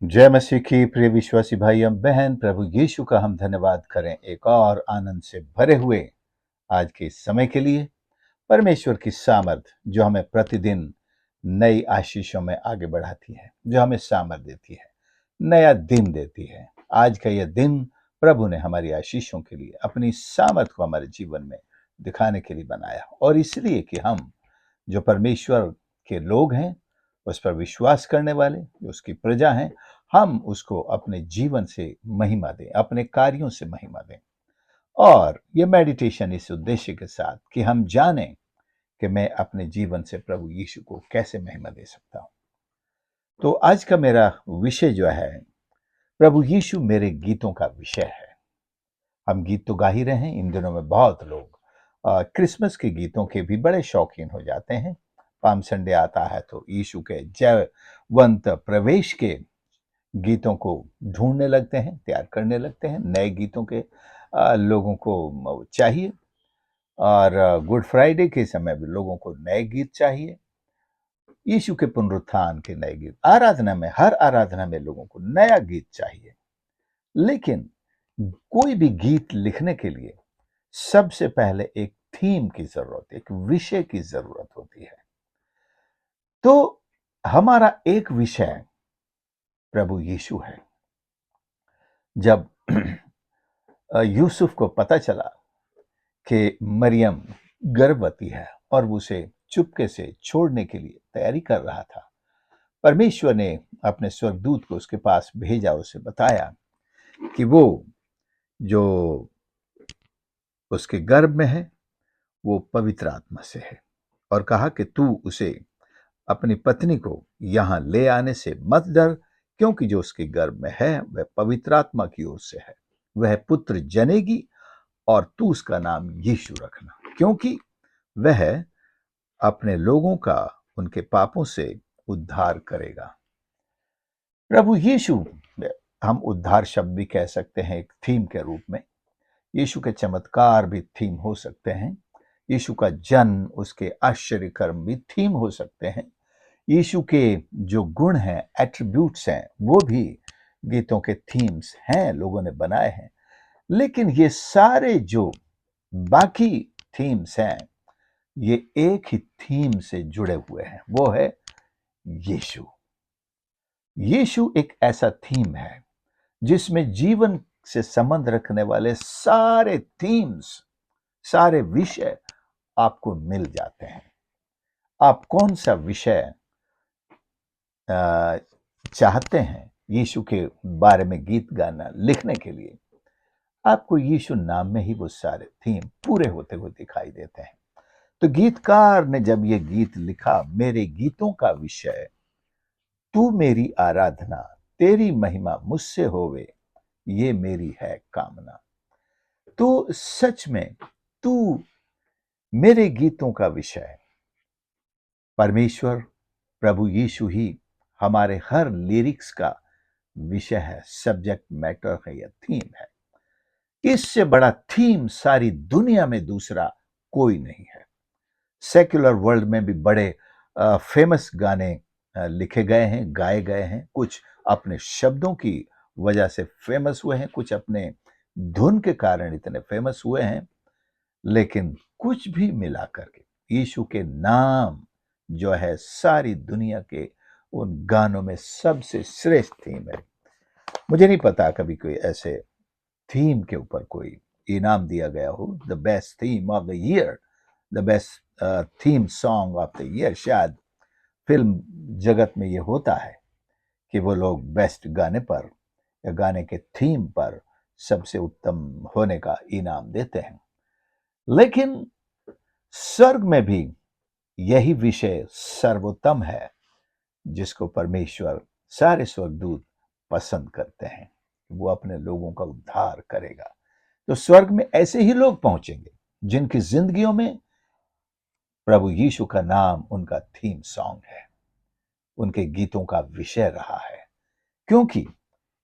जय मसीह की प्रिय विश्वासी भाई एवं बहन, प्रभु यीशु का हम धन्यवाद करें एक और आनंद से भरे हुए आज के इस समय के लिए। परमेश्वर की सामर्थ जो हमें प्रतिदिन नई आशीषों में आगे बढ़ाती है, जो हमें सामर्थ देती है, नया दिन देती है। आज का यह दिन प्रभु ने हमारी आशीषों के लिए अपनी सामर्थ को हमारे जीवन में दिखाने के लिए बनाया, और इसलिए कि हम जो परमेश्वर के लोग हैं, उस पर विश्वास करने वाले, जो उसकी प्रजा हैं, हम उसको अपने जीवन से महिमा दें, अपने कार्यों से महिमा दें। और ये मेडिटेशन इस उद्देश्य के साथ कि हम जानें कि मैं अपने जीवन से प्रभु यीशु को कैसे महिमा दे सकता हूं। तो आज का मेरा विषय जो है, प्रभु यीशु मेरे गीतों का विषय है। हम गीत तो गा ही रहे हैं। इन दिनों में बहुत लोग क्रिसमस के गीतों के भी बड़े शौकीन हो जाते हैं। पाम संडे आता है तो यीशु के जयवंत प्रवेश के गीतों को ढूंढने लगते हैं, तैयार करने लगते हैं। नए गीतों के लोगों को चाहिए, और गुड फ्राइडे के समय भी लोगों को नए गीत चाहिए। यीशु के पुनरुत्थान के नए गीत, आराधना में, हर आराधना में लोगों को नया गीत चाहिए। लेकिन कोई भी गीत लिखने के लिए सबसे पहले एक थीम की जरूरत, एक विषय की जरूरत होती है। तो हमारा एक विषय प्रभु यीशु है। जब यूसुफ को पता चला कि मरियम गर्भवती है और उसे चुपके से छोड़ने के लिए तैयारी कर रहा था, परमेश्वर ने अपने स्वर्गदूत को उसके पास भेजा, उसे बताया कि वो जो उसके गर्भ में है वो पवित्र आत्मा से है, और कहा कि तू उसे, अपनी पत्नी को यहां ले आने से मत डर, क्योंकि जो उसके गर्भ में है वह पवित्र आत्मा की ओर से है। वह पुत्र जनेगी और तू उसका नाम यीशु रखना, क्योंकि वह अपने लोगों का उनके पापों से उद्धार करेगा। प्रभु यीशु, हम उद्धार शब्द भी कह सकते हैं एक थीम के रूप में। यीशु के चमत्कार भी थीम हो सकते हैं। यीशु का जन्म, उसके आश्चर्य कर्म भी थीम हो सकते हैं। यीशु के जो गुण हैं, एट्रीब्यूट्स हैं, वो भी गीतों के थीम्स हैं, लोगों ने बनाए हैं। लेकिन ये सारे जो बाकी थीम्स हैं, ये एक ही थीम से जुड़े हुए हैं, वो है यीशु। यीशु एक ऐसा थीम है जिसमें जीवन से संबंध रखने वाले सारे थीम्स, सारे विषय आपको मिल जाते हैं। आप कौन सा विषय चाहते हैं यीशु के बारे में गीत गाना, लिखने के लिए, आपको यीशु नाम में ही वो सारे थीम पूरे होते हुए दिखाई देते हैं। तो गीतकार ने जब ये गीत लिखा, मेरे गीतों का विषय तू मेरी आराधना, तेरी महिमा मुझसे होवे, ये मेरी है कामना। तो सच में तू मेरे गीतों का विषय, परमेश्वर प्रभु यीशु ही हमारे हर लिरिक्स का विषय है, सब्जेक्ट मैटर है, या थीम है। इससे बड़ा थीम सारी दुनिया में दूसरा कोई नहीं है। सेक्युलर वर्ल्ड में भी बड़े फेमस गाने लिखे गए हैं, गाए गए हैं। कुछ अपने शब्दों की वजह से फेमस हुए हैं, कुछ अपने धुन के कारण इतने फेमस हुए हैं। लेकिन कुछ भी मिला करके यीशु के नाम जो है सारी दुनिया के उन गानों में सबसे श्रेष्ठ थीम है। मुझे नहीं पता कभी कोई ऐसे थीम के ऊपर कोई इनाम दिया गया हो, the best theme of the year, the best theme song of the year. शायद फिल्म जगत में ये होता है कि वो लोग बेस्ट गाने पर या गाने के थीम पर सबसे उत्तम होने का इनाम देते हैं। लेकिन स्वर्ग में भी यही विषय सर्वोत्तम है, जिसको परमेश्वर, सारे स्वर्गदूत पसंद करते हैं। वो अपने लोगों का उद्धार करेगा। तो स्वर्ग में ऐसे ही लोग पहुंचेंगे जिनकी जिंदगियों में प्रभु यीशु का नाम उनका थीम सॉन्ग है, उनके गीतों का विषय रहा है। क्योंकि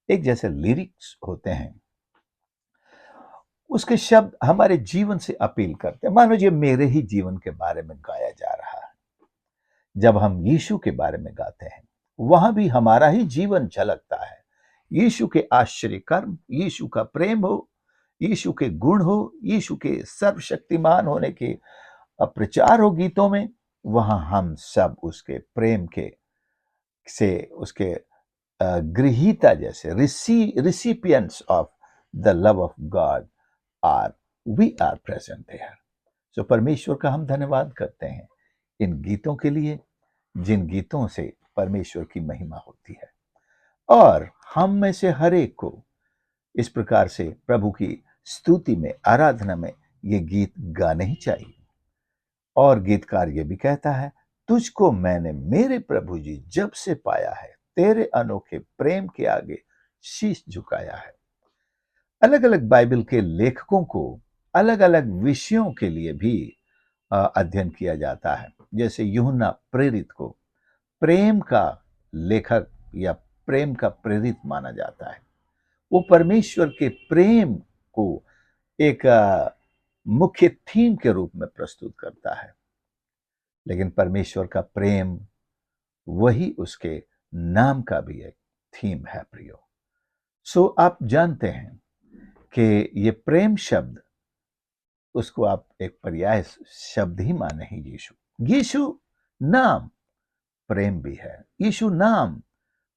एक जैसे लिरिक्स होते हैं, उसके शब्द हमारे जीवन से अपील करते हैं। मान लीजिए मेरे ही जीवन के बारे में गाया जा रहा है। जब हम यीशु के बारे में गाते हैं, वहां भी हमारा ही जीवन झलकता है। यीशु के आश्चर्य कर्म, यीशु का प्रेम हो, यीशु के गुण हो, यीशु के सर्वशक्तिमान होने के प्रचार हो गीतों में, वहां हम सब उसके प्रेम के से उसके गृहीता जैसे recipients of the love of God are we are present there. So परमेश्वर का हम धन्यवाद करते हैं इन गीतों के लिए, जिन गीतों से परमेश्वर की महिमा होती है। और हम में से हर एक को इस प्रकार से प्रभु की स्तुति में, आराधना में ये गीत गाने ही चाहिए। और गीतकार ये भी कहता है, तुझको मैंने मेरे प्रभु जी जब से पाया है, तेरे अनोखे प्रेम के आगे शीश झुकाया है। अलग अलग बाइबल के लेखकों को अलग अलग विषयों के लिए भी अध्ययन किया जाता है। जैसे यूहन्ना प्रेरित को प्रेम का लेखक या प्रेम का प्रेरित माना जाता है। वो परमेश्वर के प्रेम को एक मुख्य थीम के रूप में प्रस्तुत करता है। लेकिन परमेश्वर का प्रेम वही उसके नाम का भी एक थीम है प्रियो। सो आप जानते हैं कि ये प्रेम शब्द, उसको आप एक पर्याय शब्द ही माने ही यीशु। यीशु नाम प्रेम भी है, यीशु नाम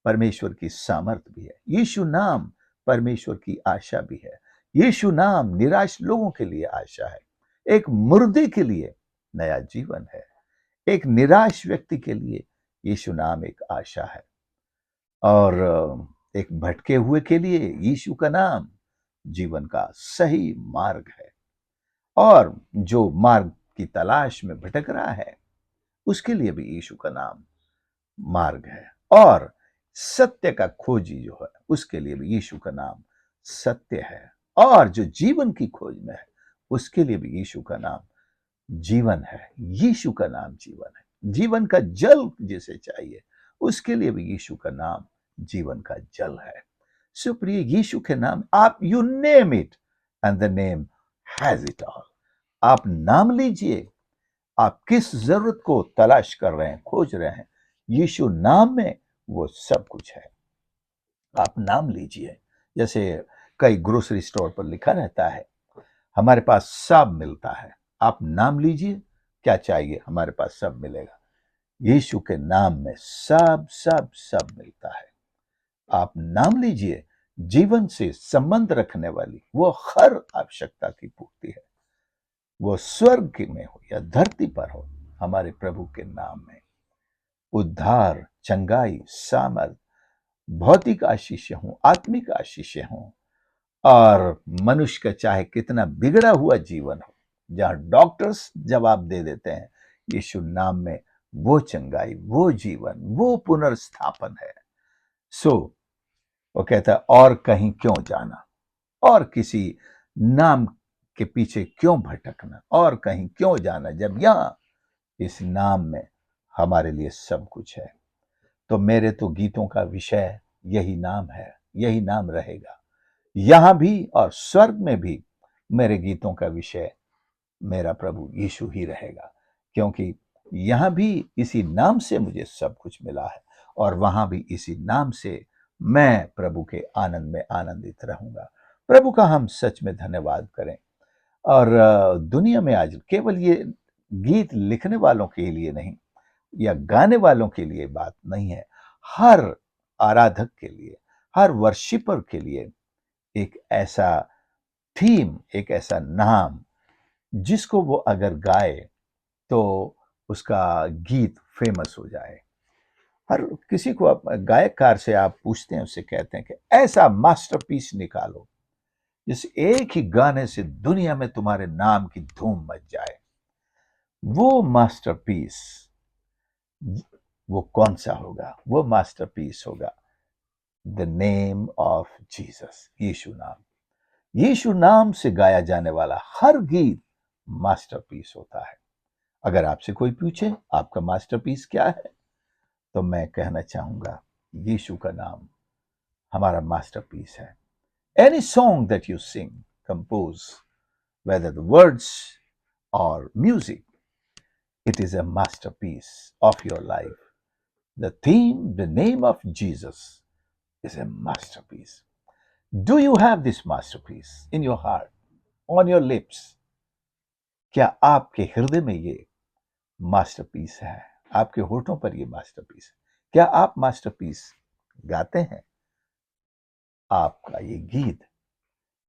परमेश्वर की सामर्थ भी है, यीशु नाम परमेश्वर की आशा भी है, यीशु नाम निराश लोगों के लिए आशा है, एक मुर्दे के लिए नया जीवन है, एक निराश व्यक्ति के लिए यीशु नाम एक आशा है, और एक भटके हुए के लिए यीशु का नाम जीवन का सही मार्ग है। और जो मार्ग की तलाश में भटक रहा है उसके लिए भी यीशु का नाम मार्ग है। और सत्य का खोजी जो है उसके लिए भी यीशु का नाम सत्य है। और जो जीवन की खोज में है उसके लिए भी यीशु का नाम जीवन है। यीशु का नाम जीवन है। जीवन का जल जिसे चाहिए उसके लिए भी यीशु का नाम जीवन का जल है। सो प्रिय, यीशु के नाम, आप you name it and the name has it all. आप नाम लीजिए, आप किस जरूरत को तलाश कर रहे हैं, खोज रहे हैं, यीशु नाम में वो सब कुछ है। आप नाम लीजिए। जैसे कई ग्रोसरी स्टोर पर लिखा रहता है, हमारे पास सब मिलता है, आप नाम लीजिए, क्या चाहिए हमारे पास सब मिलेगा। यीशु के नाम में सब सब सब मिलता है। आप नाम लीजिए, जीवन से संबंध रखने वाली वो हर आवश्यकता की पूर्ति है। वो स्वर्ग में हो या धरती पर हो, हमारे प्रभु के नाम में उद्धार, चंगाई, सामर्थ, भौतिक आशीषें हों, आत्मिक आशीषें हों, और मनुष्य का चाहे कितना बिगड़ा हुआ जीवन हो, जहां डॉक्टर्स जवाब दे देते हैं, यीशु नाम में वो चंगाई, वो जीवन, वो पुनर्स्थापन है। सो वो कहता है, और कहीं क्यों जाना, और किसी नाम के पीछे क्यों भटकना, और कहीं क्यों जाना, जब यहां इस नाम में हमारे लिए सब कुछ है। तो मेरे तो गीतों का विषय यही नाम है, यही नाम रहेगा। यहां भी और स्वर्ग में भी मेरे गीतों का विषय मेरा प्रभु यीशु ही रहेगा, क्योंकि यहां भी इसी नाम से मुझे सब कुछ मिला है, और वहां भी इसी नाम से मैं प्रभु के आनंद में आनंदित रहूंगा। प्रभु का हम सच में धन्यवाद करें। और दुनिया में आज केवल ये गीत लिखने वालों के लिए नहीं या गाने वालों के लिए बात नहीं है, हर आराधक के लिए, हर वर्शिपर के लिए एक ऐसा थीम, एक ऐसा नाम जिसको वो अगर गाए तो उसका गीत फेमस हो जाए। हर किसी को आप गायककार से आप पूछते हैं, उससे कहते हैं कि ऐसा मास्टरपीस निकालो जिस एक ही गाने से दुनिया में तुम्हारे नाम की धूम मच जाए। वो मास्टरपीस, वो कौन सा होगा? वो मास्टरपीस होगा द नेम ऑफ जीसस, यीशु नाम। यीशु नाम से गाया जाने वाला हर गीत मास्टरपीस होता है। अगर आपसे कोई पूछे आपका मास्टरपीस क्या है, तो मैं कहना चाहूंगा यीशु का नाम हमारा मास्टरपीस है। Any song that you sing, compose, whether the words or music, it is a masterpiece of your life. The theme, the name of Jesus is a masterpiece. Do you have this masterpiece in your heart, on your lips? क्या आपके हृदय में ये masterpiece है? आपके होठों पर ये मास्टरपीस है? क्या आप मास्टरपीस गाते हैं? आपका ये गीत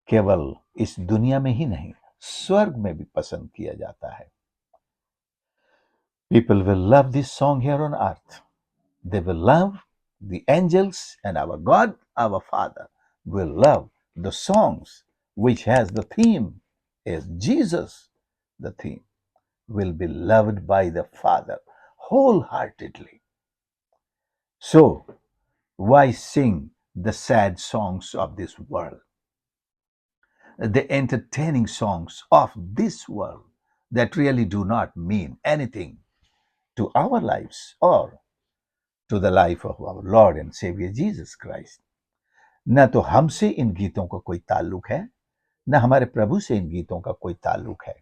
केवल इस दुनिया में ही नहीं, स्वर्ग में भी पसंद किया जाता है. People will love this song here on earth. They will love the angels, and our God, our Father, will love the songs which has the theme is Jesus. The theme will be loved by the Father wholeheartedly. So, why sing the sad songs of this world, the entertaining songs of this world that really do not mean anything to our lives or to the life of our Lord and Savior Jesus Christ? न तो हमसे इन गीतों का कोई ताल्लुक है, न हमारे प्रभु से इन गीतों का कोई ताल्लुक है.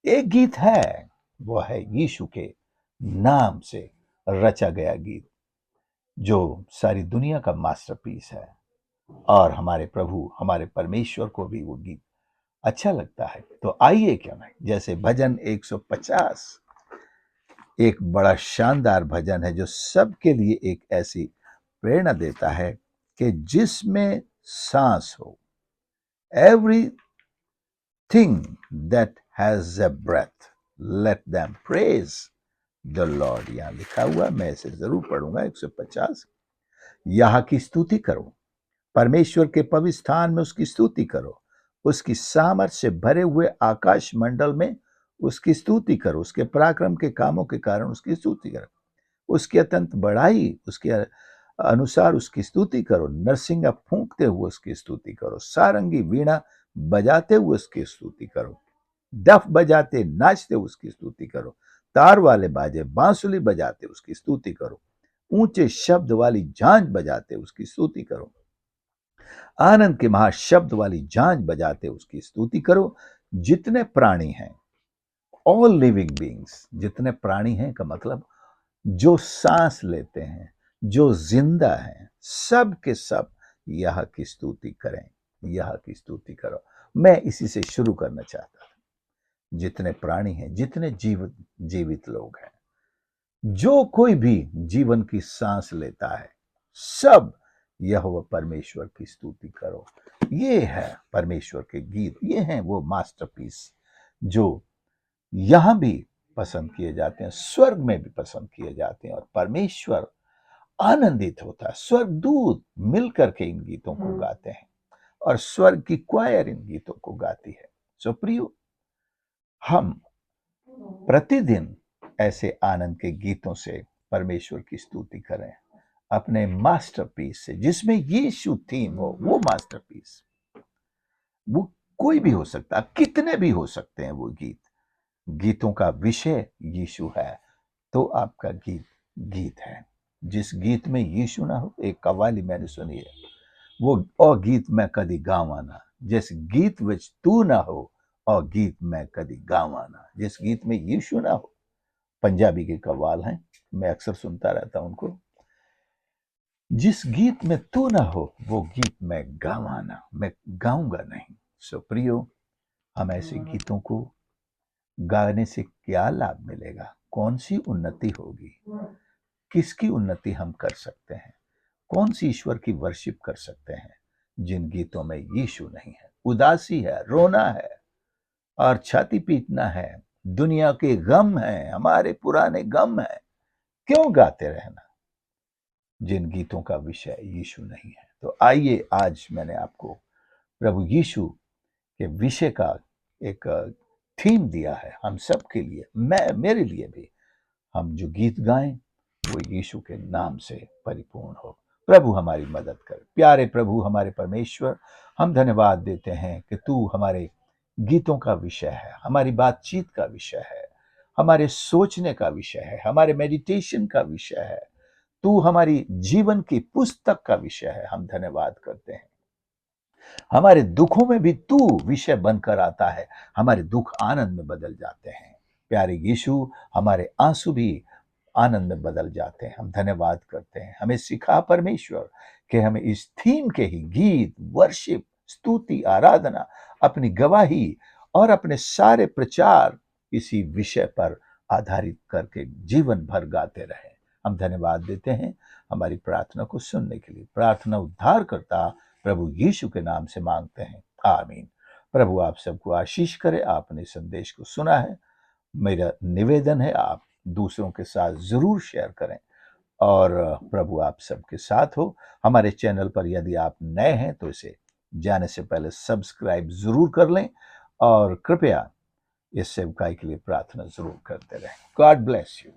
एक गीत है, वो है यीशु के नाम से रचा गया गीत, जो सारी दुनिया का मास्टरपीस है. और हमारे प्रभु, हमारे परमेश्वर को भी वो गीत अच्छा लगता है. तो आइए क्यों नहीं, जैसे भजन 150 एक बड़ा शानदार भजन है जो सबके लिए एक ऐसी प्रेरणा देता है कि जिसमें सांस हो, everything that has a breath, let them praise the Lord. यहां लिखा हुआ, मैं इसे जरूर पढ़ूंगा. 150. यहां की स्तुति करो, परमेश्वर के पवित्र स्थान में उसकी स्तुति करो, उसकी सामर्थ से भरे हुए आकाश मंडल में उसकी स्तुति करो, उसके पराक्रम के कामों के कारण उसकी स्तुति करो, उसकी अत्यंत बढ़ाई उसके अनुसार उसकी स्तुति करो, नरसिंगा फूंकते हुए उसकी स्तुति करो, सारंगी वीणा बजाते हुए उसकी स्तुति करो, डफ बजाते नाचते उसकी स्तुति करो, तार वाले बाजे बांसुली बजाते उसकी स्तुति करो, ऊंचे शब्द वाली झांझ बजाते उसकी स्तुति करो, आनंद के महाशब्द वाली झांझ बजाते उसकी स्तुति करो. जितने प्राणी हैं, ऑल लिविंग बींग्स, जितने प्राणी हैं का मतलब जो सांस लेते हैं, जो जिंदा हैं, सब के सब यह की स्तुति करें, यह की स्तुति करो. मैं इसी से शुरू करना चाहता था. जितने प्राणी हैं, जितने जीवित लोग हैं, जो कोई भी जीवन की सांस लेता है, सब यहोवा परमेश्वर की स्तुति करो. ये है परमेश्वर के गीत, ये हैं वो मास्टरपीस जो यहां भी पसंद किए जाते हैं, स्वर्ग में भी पसंद किए जाते हैं. और परमेश्वर आनंदित होता है, स्वर्गदूत मिलकर के इन गीतों को गाते हैं और स्वर्ग की क्वायर इन गीतों को गाती है. सो प्रियो, हम प्रतिदिन ऐसे आनंद के गीतों से परमेश्वर की स्तुति करें, अपने मास्टरपीस से, जिसमें यीशु थीम हो. वो मास्टरपीस, वो कोई भी हो सकता, कितने भी हो सकते हैं वो गीत. गीतों का विषय यीशु है, तो आपका गीत गीत है. जिस गीत में यीशु ना हो, एक कव्वाली मैंने सुनी है, वो ओ गीत मैं कदी गावां ना, जिस गीत विच तू ना हो, और गीत मैं कदी गावां ना. जिस गीत में यीशु ना हो, पंजाबी के कव्वाल हैं, मैं अक्सर सुनता रहता हूं उनको. जिस गीत में तू ना हो, वो गीत मैं गावां ना, मैं गाऊंगा नहीं. सो प्रियो, हम ऐसे गीतों को गाने से क्या लाभ मिलेगा, कौन सी उन्नति होगी, किसकी उन्नति हम कर सकते हैं, कौन सी ईश्वर की वर्शिप कर सकते हैं जिन गीतों में यीशु नहीं है. उदासी है, रोना है और छाती पीटना है, दुनिया के गम हैं, हमारे पुराने गम हैं. क्यों गाते रहना जिन गीतों का विषय यीशु नहीं है. तो आइए, आज मैंने आपको प्रभु यीशु के विषय का एक थीम दिया है हम सब के लिए, मेरे लिए भी. हम जो गीत गाएं वो यीशु के नाम से परिपूर्ण हो. प्रभु हमारी मदद कर. प्यारे प्रभु, हमारे परमेश्वर, हम धन्यवाद देते हैं कि तू हमारे गीतों का विषय है, हमारी बातचीत का विषय है, हमारे सोचने का विषय है, हमारे मेडिटेशन का विषय है. तू हमारी जीवन की पुस्तक का विषय है. हम धन्यवाद करते हैं. हमारे दुखों में भी तू विषय बनकर आता है, हमारे दुख आनंद में बदल जाते हैं. प्यारे यीशु, हमारे आंसू भी आनंद में बदल जाते हैं। हम धन्यवाद करते हैं। हमें सिखा परमेश्वर कि हमें इस थीम के ही गीत, वर्शिप, स्तुति, आराधना, अपनी गवाही और अपने सारे प्रचार इसी विषय पर आधारित करके जीवन भर गाते रहें। हम धन्यवाद देते हैं हमारी प्रार्थना को सुनने के लिए। प्रार्थना उद्धारकर्ता प्रभु यीशु के नाम से मांगते हैं, आमीन। प्रभु आप सबको आशीष करे। आपने संदेश को सुना है, मेरा निवेदन है आप दूसरों के साथ जरूर शेयर करें और प्रभु आप सबके साथ हो। हमारे चैनल पर यदि आप नए हैं तो इसे जाने से पहले सब्सक्राइब जरूर कर लें और कृपया इस सेवकाई के लिए प्रार्थना जरूर करते रहें। God bless you.